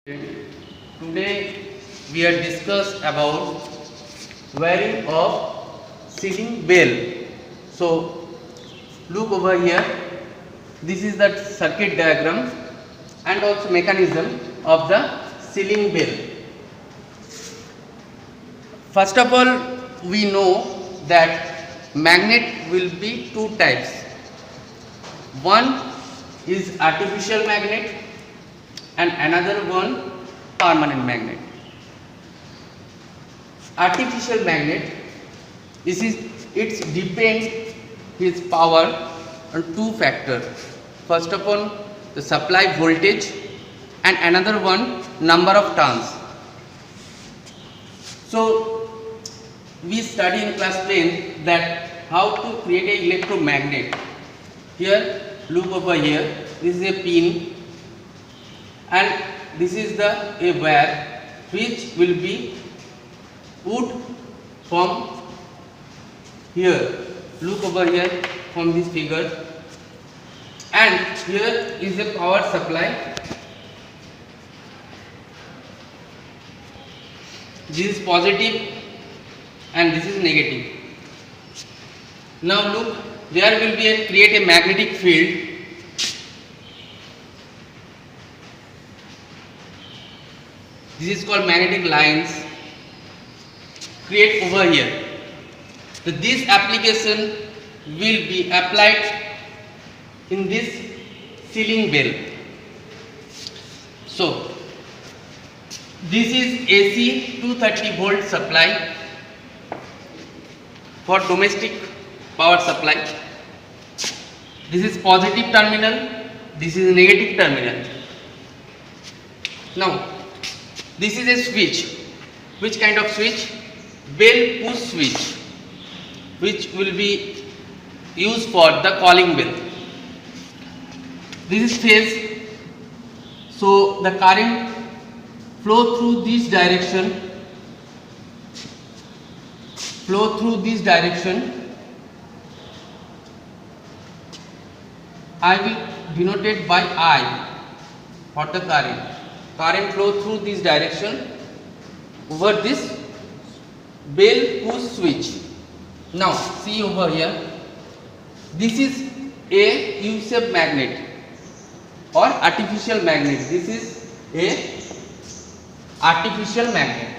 Today we are discuss about wiring of ceiling bell. So look over here. This is the circuit diagram and also mechanism of the ceiling bell. First of all, we know that magnet will be two types. One is artificial magnet and another one permanent magnet. Artificial magnet, it depends its power on two factors. First of all, the supply voltage and another one number of turns. So we study in class 10 that how to create an electromagnet. Here look over here, this is a pin and this is a wire which will be put from here. Look over here from this figure, and here is a power supply. This is positive and this is negative. Now look, there will be create a magnetic field. This is called magnetic lines create over here. So this application will be applied in this ceiling bell. So this is AC 230 volt supply for domestic power supply. This is positive terminal, this is negative terminal. Now this is a switch. Which kind of switch? Bell push switch, which will be used for the calling bell. This is phase, so the current flow through this direction, I will denote it by I for the current flow through this direction over this bell push switch. Now see over here, this is a U-shaped magnet or artificial magnet. This is a artificial magnet.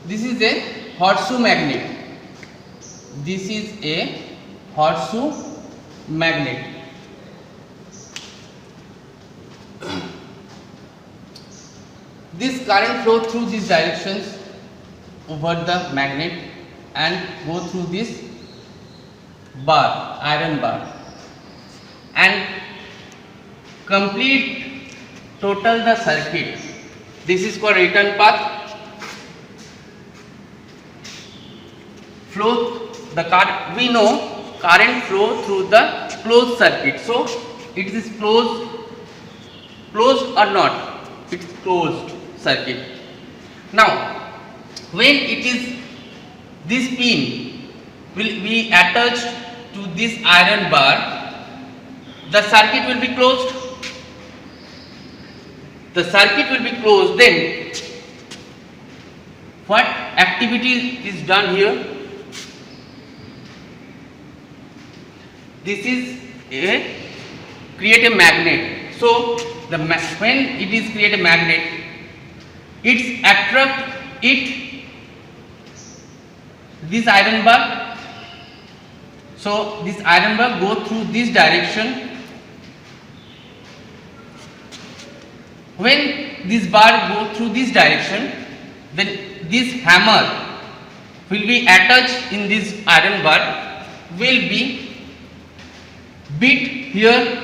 This is a horseshoe magnet. This is a horseshoe magnet. This current flow through these directions over the magnet and go through this bar, iron bar, and complete total the circuit. This is called return path. Flow the current, we know current flow through the closed circuit. So it is closed or not? It's closed circuit. Now when it is, this pin will be attached to this iron bar, the circuit will be closed. The circuit will be closed. Then what activity is done here? This is a create a magnet. So the when it is create a magnet, it's attract this iron bar. So this iron bar go through this direction. When this bar go through this direction, then this hammer will be attached in this iron bar, will be beat here,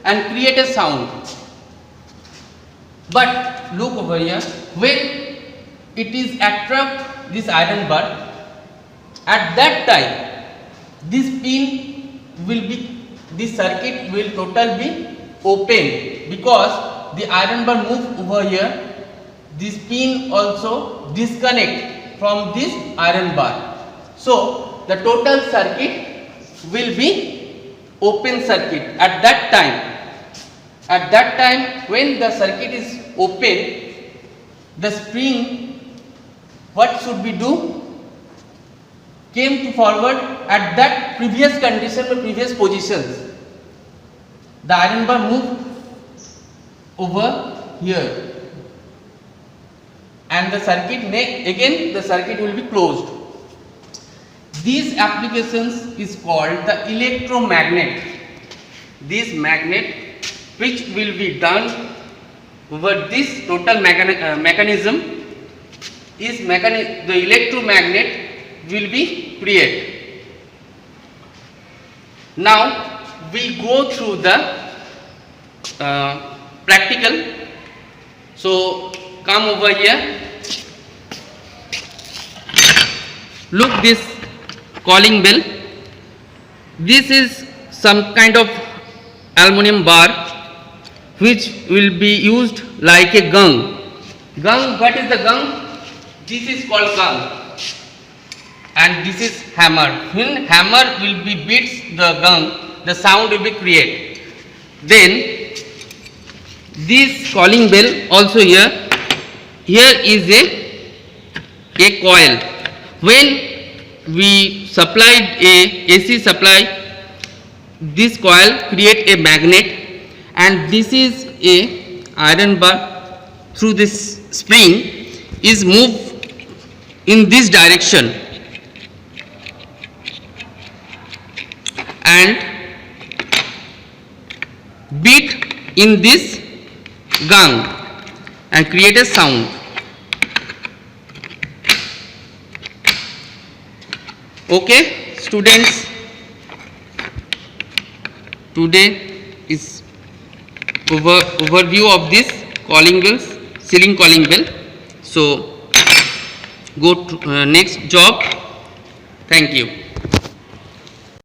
and create a sound. But look over here, when it is attract this iron bar, at that time this pin will be, this circuit will total be open, because the iron bar move over here, this pin also disconnect from this iron bar. So the total circuit will be open circuit at that time. At that time when the circuit is open, the spring, what should we do? Came to forward at that previous condition or previous positions. The iron bar moved over here, and the circuit again the circuit will be closed. These applications is called the electromagnet. This magnet which will be done over this total mechanism is the electromagnet will be created. Now we go through the practical. So come over here. Look this calling bell. This is some kind of aluminum bar which will be used like a gong. Gong, what is the gong? This is called gong, and this is hammer. When hammer will be beats the gong, the sound will be created. Then this calling bell also here is a coil. When we supplied a AC supply, this coil create a magnet, and this is a iron bar through this spring is moved in this direction and beat in this gong and create a sound. Okay, students, today is overview of this calling bells, ceiling calling bell. So go to next job. Thank you.